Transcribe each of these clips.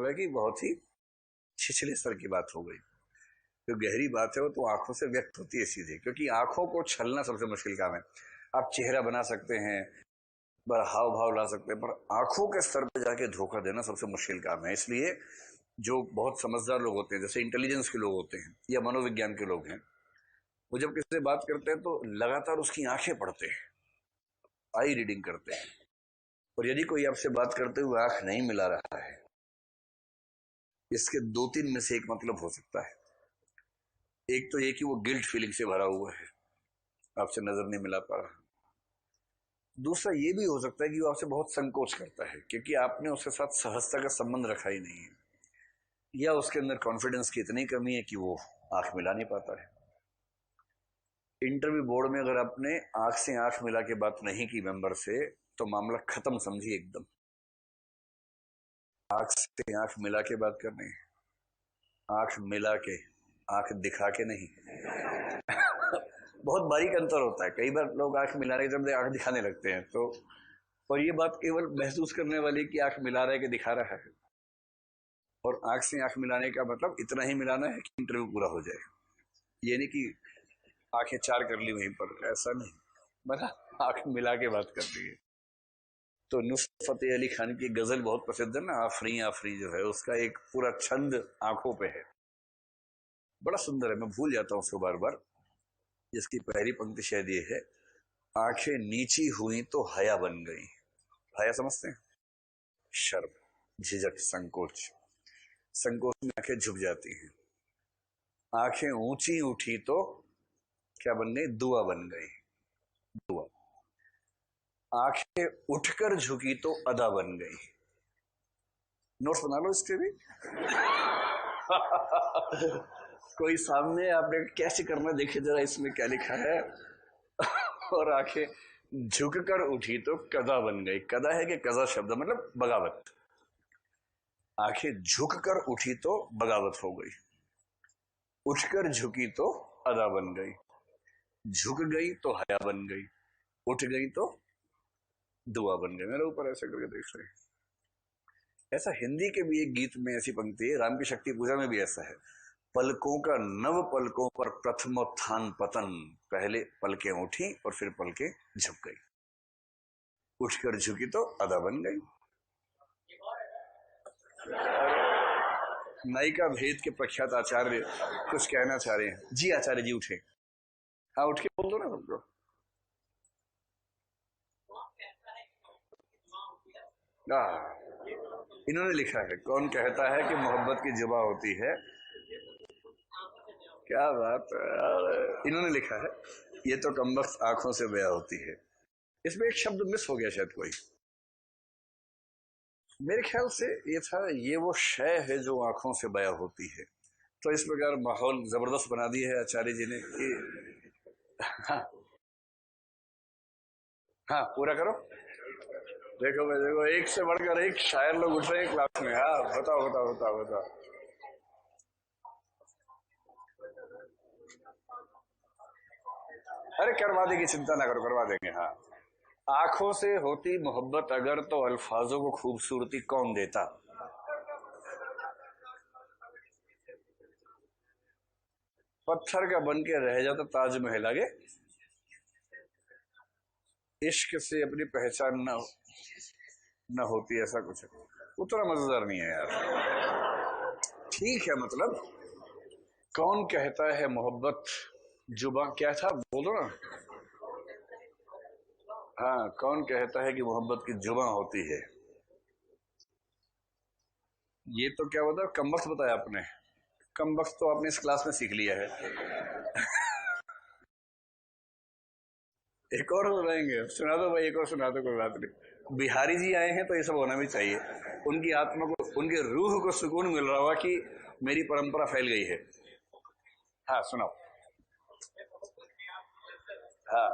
है कि बहुत ही छिछले स्तर की बात हो गई। जो गहरी बात है वो तो आंखों से व्यक्त होती है सीधे, क्योंकि आंखों को छलना सबसे मुश्किल काम है। आप चेहरा बना सकते हैं, हाव भाव ला सकते हैं, पर आंखों के स्तर पर जाके धोखा देना सबसे मुश्किल काम है। इसलिए जो बहुत समझदार लोग होते हैं, जैसे इंटेलिजेंस के लोग होते हैं या मनोविज्ञान के लोग हैं, वो जब किसी से बात करते हैं तो लगातार उसकी आंखें पढ़ते हैं, आई रीडिंग करते हैं। और यदि कोई आपसे बात करते हुए आंख नहीं मिला रहा है, इसके दो तीन में से एक मतलब हो सकता है। एक तो ये कि वो गिल्ट फीलिंग से भरा हुआ है, आपसे नजर नहीं मिला पा रहा। दूसरा ये भी हो सकता है कि वो आपसे बहुत संकोच करता है, क्योंकि आपने उसके साथ सहजता का संबंध रखा ही नहीं है, या उसके अंदर कॉन्फिडेंस की इतनी कमी है कि वो आंख मिला नहीं पाता है। इंटरव्यू बोर्ड में अगर आपने आंख से आंख मिला के बात नहीं की मेंबर से, तो मामला खत्म समझिए एकदम। आंख से आंख मिला के बात करनी, आंख मिला के, आंख दिखा के नहीं। बहुत बारीक अंतर होता है। कई बार लोग आंख मिलाने के जब आंख दिखाने लगते हैं तो, और ये बात केवल महसूस करने वाली कि आंख मिला रहा है कि दिखा रहा है। और आंख से आंख मिलाने का मतलब इतना ही मिलाना है कि इंटरव्यू पूरा हो जाए, ये नहीं कि आंखें चार कर ली वहीं पर, ऐसा नहीं, मतलब आंख मिला के बात कर ली है। तो नुसरत फतेह अली खान की गजल बहुत प्रसिद्ध है ना, आफरी आफरी, जो है उसका एक पूरा छंद आंखों पे है, बड़ा सुंदर है, मैं भूल जाता हूँ उसको बार बार। जिसकी पहली पंक्ति शायद ये है, आंखें नीची हुई तो हया बन गई। हया समझते हैं? शर्म, झिझक, संकोच। संकोच में आंखें झुक जाती हैं। आंखें ऊंची उठी तो क्या बन गई? दुआ बन गई, दुआ। आंखें उठकर झुकी तो अदा बन गई। नोट्स बना लो इसके भी। कोई सामने, आपने कैसे करना, देखिए जरा इसमें क्या लिखा है। और आंखें झुककर उठी तो कदा बन गई। कदा है कि कजा शब्द, मतलब बगावत। आंखें झुककर उठी तो बगावत हो गई, उठकर झुकी तो अदा बन गई, झुक गई तो हया बन गई, उठ गई तो दुआ बन गई। मेरे ऊपर ऐसे करके देख रहे हैं। ऐसा हिंदी के भी एक गीत में ऐसी पंक्ति है, राम की शक्ति पूजा में भी ऐसा है, पलकों का नव पलकों पर प्रथमोत्थान पतन, पहले पलकें उठी और फिर पलकें झुक गई, उठकर झुकी तो अदा बन गई। नायिका भेद के प्रख्यात आचार्य कुछ कहना चाह रहे हैं। जी आचार्य जी उठे, हाँ उठ के बोल दो ना सबको। इन्होंने लिखा है, कौन कहता है कि मोहब्बत की जुबा होती है। क्या बात है, इन्होंने लिखा है, ये तो कमबख्त आंखों से बया होती है। इसमें एक शब्द मिस हो गया शायद कोई, मेरे ख्याल से ये था, ये वो शय है जो आंखों से बया होती है। तो इस प्रकार माहौल जबरदस्त बना दिया है आचार्य जी ने कि हाँ, हाँ पूरा करो। देखो भाई देखो, एक से बढ़कर एक शायर लोग उठ रहे हैं क्लास में। हाँ बताओ बताओ बताओ बताओ। अरे करवा देंगे, चिंता ना करो, करवा देंगे। हाँ, आंखों से होती मोहब्बत अगर तो अल्फाजों को खूबसूरती कौन देता। पत्थर का बन के रह जाता ताजमहल आगे, इश्क से अपनी पहचान न होती, ऐसा कुछ है। उतना मजेदार नहीं है यार। ठीक है, मतलब कौन कहता है मोहब्बत जुबा, क्या था बोलो ना। हाँ, कौन कहता है कि मोहब्बत की जुबा होती है। ये तो क्या बताया, कमबख्त बताया आपने। कमबख्त तो आपने इस क्लास में सीख लिया है। एक और सुनाएंगे, सुना दो भाई, एक और सुना दो, कोई बात नहीं। बिहारी जी आए हैं तो ये सब होना भी चाहिए। उनकी आत्मा को, उनके रूह को सुकून मिल रहा होगा कि मेरी परंपरा फैल गई है। हाँ सुनाओ। हाँ,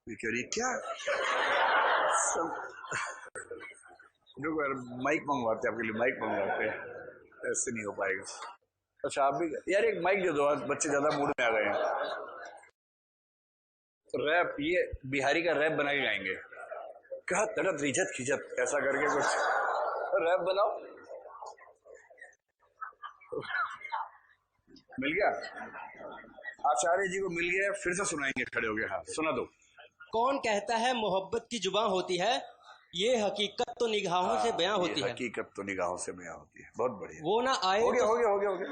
ये कह रही क्या सब। रुको यार, माइक मंगवाते हैं आपके लिए, माइक मंगवाते हैं, ऐसे नहीं हो पाएगा। अच्छा आप भी यार एक माइक दे दो, आज बच्चे ज्यादा मूड में आ गए हैं। रैप, ये बिहारी का रैप बना के गाएंगे, कहा तड़प रिझत खिजत, ऐसा करके कुछ रैप बनाओ। मिल गया, आचार्य जी को मिल गया, फिर से सुनाएंगे खड़े हो गए। हाँ सुना दो। कौन कहता है मोहब्बत की जुबान होती है, ये हकीकत तो निगाहों से बयां होती है। हकीकत तो निगाहों से बयां होती है। बहुत बढ़िया, वो ना आए हो गया, तो... हो गया, हो गया।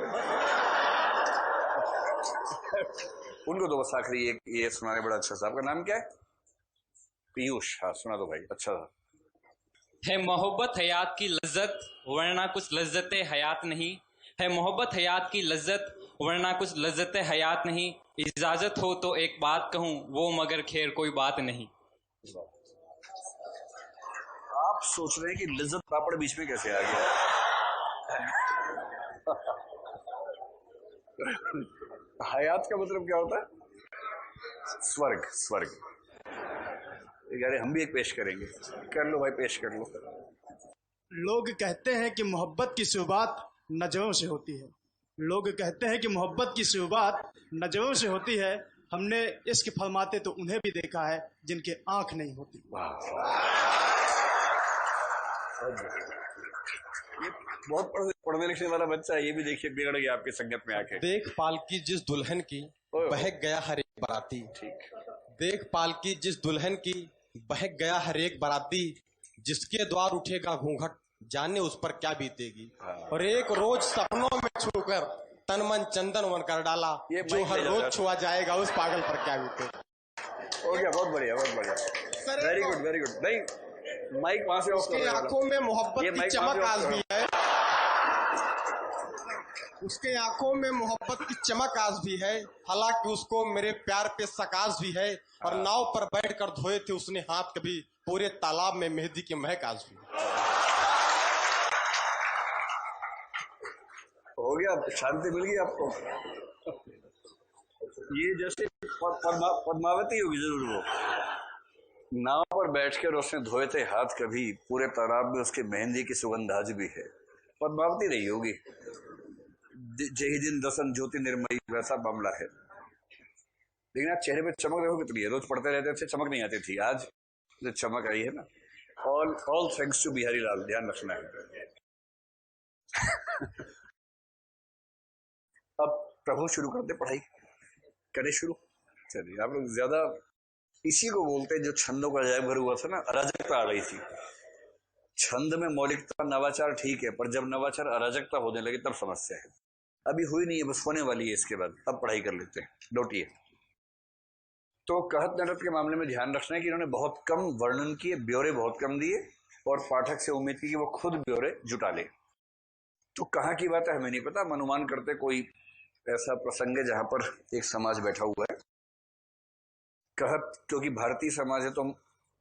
उनको दो बस आखिरी एक ये सुनाने, बड़ा अच्छा। साहब का नाम क्या है? पीयूष। हाँ सुना दो भाई, अच्छा है मोहब्बत हयात की लज्जत, वरना कुछ लज्जत हयात नहीं। है मोहब्बत हयात की लज्जत, वरना कुछ लज्जत हयात नहीं। इजाजत हो तो एक बात कहूँ, वो मगर खैर कोई बात नहीं। आप सोच रहे हैं कि लिज्जत पापड़ बीच में कैसे आ गया? हयात का मतलब क्या होता है? स्वर्ग, स्वर्ग। यार हम भी एक पेश करेंगे, कर लो भाई, पेश कर लो। लोग कहते हैं कि मोहब्बत की शुरुआत नजरों से होती है। लोग कहते हैं कि मोहब्बत की शुरुआत नजरों से होती है। हमने इश्क फरमाते तो उन्हें भी देखा है जिनके आंख नहीं होती। ये बहुत पढ़ने लिखने वाला बच्चा है, ये भी देखिए बिगड़ गया आपकी संगत में आके। देख पालकी जिस दुल्हन की, बहक गया हर एक बाराती। ठीक। देख पालकी जिस दुल्हन की, बहक गया हर एक बाराती। जिसके द्वार उठेगा घूंघट, जाने उस पर क्या बीतेगी। और एक रोज सपनों में छूकर तन मन चंदन वन कर डाला, जो हर रोज छुआ जाएगा उस पागल पर क्या बीतेगा। हो गया, बहुत बढ़िया, बहुत बढ़िया, वेरी गुड, वेरी गुड। नहीं माइक वहां से ऑफ कर। उसकी आंखों में मोहब्बत की चमक आज भी है। उसके आंखों में मोहब्बत की चमक आज भी है। हालांकि उसको मेरे प्यार पे सकाज भी है। और नाव पर बैठकर धोए थे उसने हाथ कभी, पूरे तालाब में मेहंदी की महक आज भी। हो गया, शांति मिल गई आपको। ये जैसे पद्मावती होगी जरूर वो। नाव पर बैठकर उसने धोए थे हाथ कभी, पूरे तालाब में उसके मेहंदी की सुगंध आज भी है। पद्मावती नहीं होगी। जही दिन दसन ज्योति निर्मयी, वैसा मामला है। लेकिन आज चेहरे पे चमक देखो कितनी है। रोज पढ़ते रहते थे, चमक नहीं आती थी, आज जो चमक आई है ना, ऑल थैंक्स टू बिहारी लाल। ध्यान रखना है। अब प्रभु शुरू करते, पढ़ाई करें शुरू। चलिए, आप लोग ज्यादा इसी को बोलते हैं जो छंदों का जय भर हुआ था ना, अराजकता आ गई थी। छंद में मौलिकता, नवाचार ठीक है, पर जब नवाचार अराजकता होने लगे तब समस्या है। अभी हुई नहीं है, बस होने वाली है इसके बाद। अब पढ़ाई कर लेते हैं, लौटिए। तो कहत नटत के मामले में ध्यान रखना है कि इन्होंने बहुत कम वर्णन किए, ब्यौरे बहुत कम दिए, और पाठक से उम्मीद की कि वो खुद ब्यौरे जुटा ले। तो कहाँ की बात है हमें नहीं पता, हम अनुमान करते कोई ऐसा प्रसंग है जहां पर एक समाज बैठा हुआ है। कहत क्योंकि भारतीय समाज है तो हम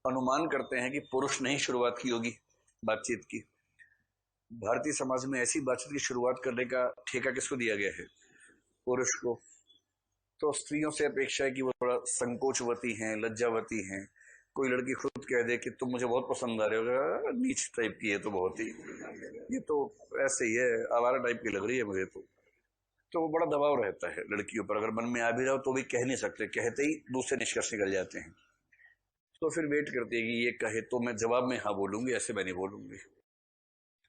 अनुमान करते हैं कि पुरुष ने ही शुरुआत की होगी बातचीत की। भारतीय समाज में ऐसी बातचीत की शुरुआत करने का ठेका किसको दिया गया है? पुरुष को। तो स्त्रियों से अपेक्षा है कि वो थोड़ा संकोचवती हैं, लज्जावती हैं। कोई लड़की खुद कह दे कि तुम मुझे बहुत पसंद आ रहे हो, नीच टाइप की है तो बहुत ही, ये तो ऐसे ही है, आवारा टाइप की लग रही है मुझे तो वो बड़ा दबाव रहता है लड़कियों पर। अगर मन में आ भी रहा हो तो भी कह नहीं सकते, कहते ही दूसरे निष्कर्ष निकल जाते हैं। तो फिर वेट करते हैं कि ये कहे तो मैं जवाब में हाँ बोलूंगी, ऐसे मैं नहीं बोलूंगी।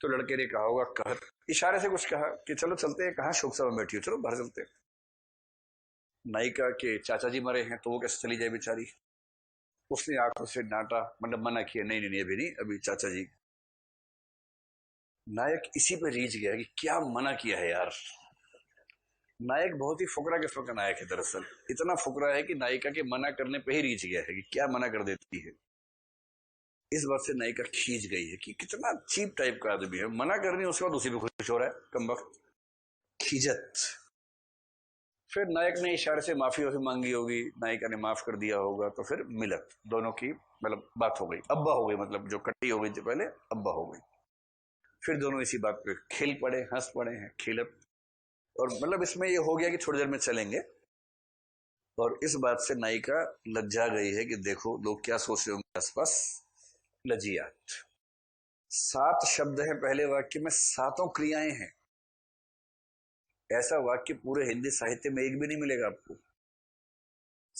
तो लड़के ने कहा होगा, कहा इशारे से कुछ कहा कि चलो चलते हैं। कहाँ शोक सभा में बैठी हो, चलो बाहर चलते हैं। नायिका के चाचा जी मरे हैं तो वो कैसे चली जाए बेचारी। उसने आंखों से डांटा, मतलब मना किया, नहीं नहीं अभी नहीं, अभी चाचा जी। नायक इसी पे रीझ गया कि क्या मना किया है यार। नायक बहुत ही फुकरा किस्म का नायक है दरअसल। इतना फुकरा है कि नायिका के मना करने पे ही रीझ गया है कि क्या मना कर देती है। इस बात से नायिका खींच गई है कि कितना चीप टाइप का आदमी है, मना करनी उसके बाद उसी पे खुश हो रहा है, कमबख्त। खिजत। फिर नायक ने इशारे से माफी मांगी होगी, नायिका ने माफ कर दिया होगा, तो फिर मिलत दोनों की मतलब बात हो गई, अब्बा हो गई, मतलब जो कट्टी हो गई थी पहले अब्बा हो गई। फिर दोनों इसी बात पे खिल पड़े, हंस पड़े हैं, खिलत। और मतलब इसमें ये हो गया कि थोड़ी देर में चलेंगे। और इस बात से नायिका लज्जा गई है कि देखो लोग क्या सोच रहे होंगे आसपास। लजियात। 7 शब्द हैं पहले वाक्य में, 7 क्रियाएं हैं। ऐसा वाक्य पूरे हिंदी साहित्य में एक भी नहीं मिलेगा आपको।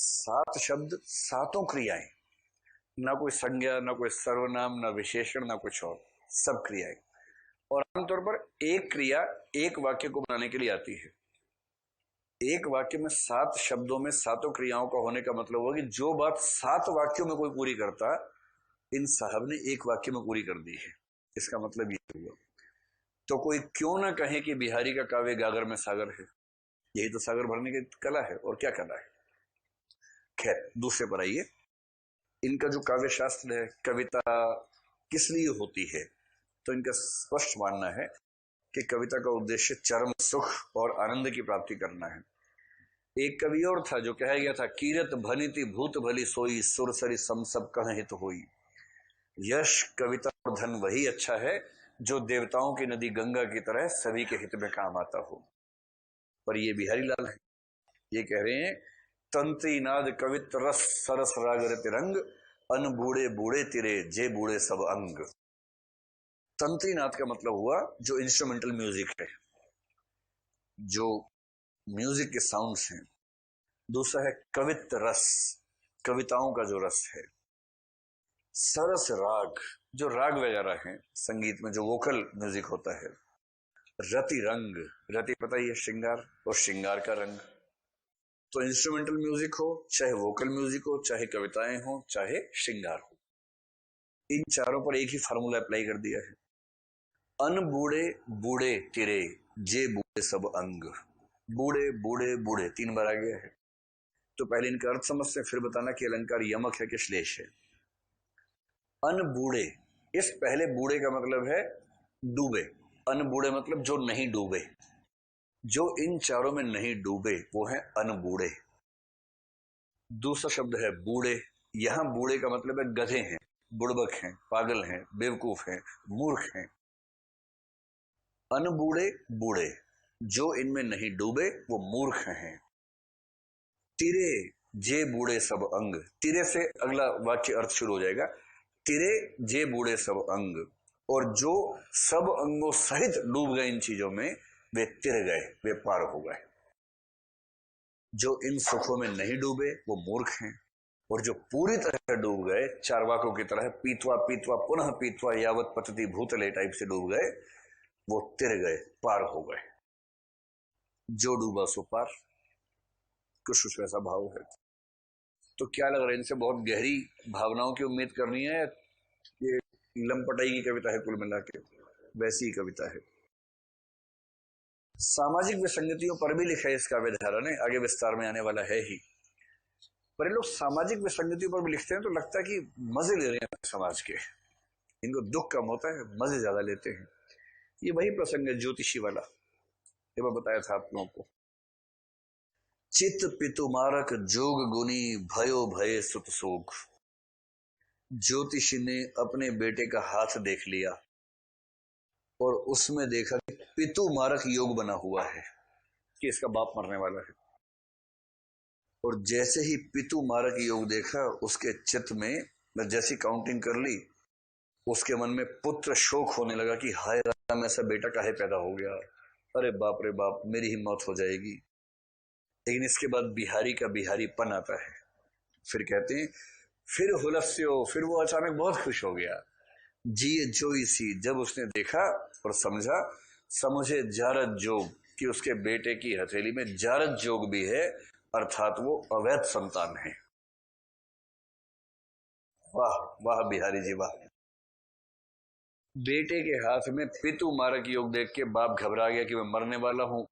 सात शब्द, सातों क्रियाएं, ना कोई संज्ञा, ना कोई सर्वनाम, ना विशेषण, ना कुछ और, सब क्रियाएं। और आमतौर पर एक क्रिया एक वाक्य को बनाने के लिए आती है। एक वाक्य में सात शब्दों में सातों क्रियाओं का होने का मतलब होगा कि जो बात सात वाक्यों में कोई पूरी करता, इन साहब ने एक वाक्य में पूरी कर दी है। इसका मतलब ये हुआ। तो कोई क्यों ना कहे कि बिहारी का काव्य गागर में सागर है। यही तो सागर भरने की कला है, और क्या कला है। खैर, दूसरे पर आइए। इनका जो काव्य शास्त्र है, कविता किस लिए होती है, तो इनका स्पष्ट मानना है कि कविता का उद्देश्य चरम सुख और आनंद की प्राप्ति करना है। एक कवि और था जो कहा गया था, कीरत भनिति भूत भली सोई, सुरसरी सम सब कह हित होई। यश, कविता और धन वही अच्छा है जो देवताओं की नदी गंगा की तरह सभी के हित में काम आता हो। पर ये बिहारी लाल है, ये कह रहे हैं, तंत्री नाद कवित रस सरस रागर तिरंग, अन बूढ़े बूढ़े तिरे जे बूढ़े सब अंग। तंत्री नाद का मतलब हुआ जो इंस्ट्रूमेंटल म्यूजिक है, जो म्यूजिक के साउंड्स हैं। दूसरा है कवित रस, कविताओं का जो रस है। सरस राग, जो राग वगैरह हैं संगीत में, जो वोकल म्यूजिक होता है। रति रंग, रति पता ही है श्रृंगार, और श्रृंगार का रंग। तो इंस्ट्रूमेंटल म्यूजिक हो, चाहे वोकल म्यूजिक हो, चाहे कविताएं हो, चाहे श्रृंगार हो, इन चारों पर एक ही फार्मूला अप्लाई कर दिया है। अन बूढ़े बूढ़े तिरे जे बूढ़े सब अंग। बूढ़े बूढ़े बूढ़े 3 बार आ गया है। तो पहले इनका अर्थ समझते हैं, फिर बताना कि अलंकार यमक है कि श्लेष है। अन बूढ़े, इस पहले बूढ़े का मतलब है डूबे। अन बूढ़े मतलब जो नहीं डूबे, जो इन चारों में नहीं डूबे वो है अनबूढ़े। दूसरा शब्द है बूढ़े। यहां बूढ़े का मतलब है गधे हैं, बुड़बक हैं, पागल हैं, बेवकूफ हैं, मूर्ख हैं। अनबूढ़े बूढ़े, जो इनमें नहीं डूबे वो मूर्ख हैं। तिरे जे बूढ़े सब अंग, तिरे से अगला वाक्य अर्थ शुरू हो जाएगा। तिरे जे बूढ़े सब अंग, और जो सब अंगों सहित डूब गए इन चीजों में, वे तिर गए, वे पार हो गए। जो इन सुखों में नहीं डूबे वो मूर्ख हैं, और जो पूरी तरह डूब गए, चारवाकों की तरह पीतवा पीतवा पुनः पीतवा यावत पतति भूतले टाइप से डूब गए, वो तिर गए, पार हो गए। जो डूबा सो पार, कुछ वैसा भाव है। तो क्या लग रहा है, इनसे बहुत गहरी भावनाओं की उम्मीद करनी है? ये लंपटाई की कविता है, कुल मिला के वैसी ही कविता है। सामाजिक विसंगतियों पर भी लिखा है इस काव्य धारा ने, आगे विस्तार में आने वाला है ही। पर ये लोग सामाजिक विसंगतियों पर भी लिखते हैं तो लगता है कि मजे ले रहे हैं समाज के। इनको दुख कम होता है, मजे ज्यादा लेते हैं। ये वही प्रसंग है ज्योतिषी वाला, ये मैं बताया था आप लोगों को। चित पितु मारक जोग गुनी भयो भय सुत सोग। ज्योतिषी ने अपने बेटे का हाथ देख लिया और उसमें देखा कि पितु मारक योग बना हुआ है, कि इसका बाप मरने वाला है। और जैसे ही पितु मारक योग देखा, उसके चित्त में जैसी काउंटिंग कर ली, उसके मन में पुत्र शोक होने लगा कि हाय राम, ऐसा बेटा काहे पैदा हो गया, अरे बाप रे बाप, मेरी ही मौत हो जाएगी। लेकिन इसके बाद बिहारी का बिहारीपन आता है। फिर कहते हैं, फिर हुलस्यो, फिर वो अचानक बहुत खुश हो गया। जिये जो इसी, जब उसने देखा और समझा, समझे जारद जोग, कि उसके बेटे की हथेली में जारद जोग भी है, अर्थात वो अवैध संतान है। वाह वाह बिहारी जी वाह। बेटे के हाथ में पितु मारक योग देख के बाप घबरा गया कि मैं मरने वाला हूं,